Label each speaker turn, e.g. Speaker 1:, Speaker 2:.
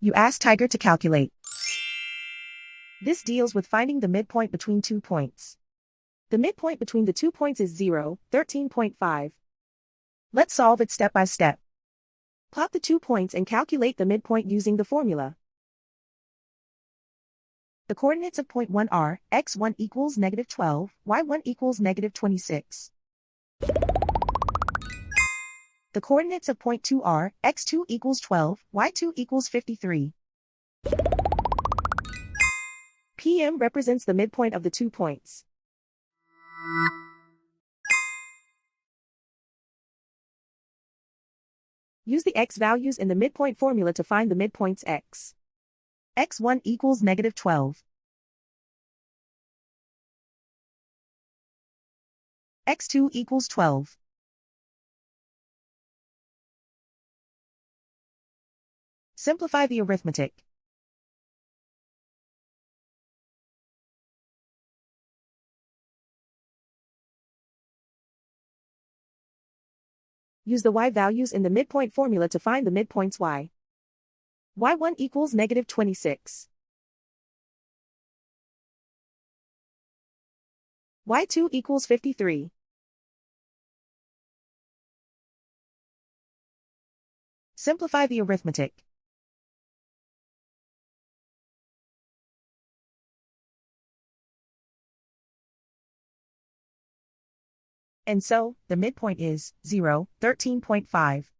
Speaker 1: You ask Tiger to calculate. This deals with finding the midpoint between 2 points. The midpoint between the 2 points is 0, 13.5. Let's solve it step by step. Plot the 2 points and calculate the midpoint using the formula. The coordinates of point 1 are x1 equals -12, y1 equals -26. The coordinates of point 2 are x2 equals 12, y2 equals 53. PM represents the midpoint of the 2 points. Use the x values in the midpoint formula to find the midpoints x. x1 equals -12. x2 equals 12. Simplify the arithmetic. Use the y values in the midpoint formula to find the midpoints y. y1 equals -26. y2 equals 53. Simplify the arithmetic. And so, the midpoint is 0, 13.5.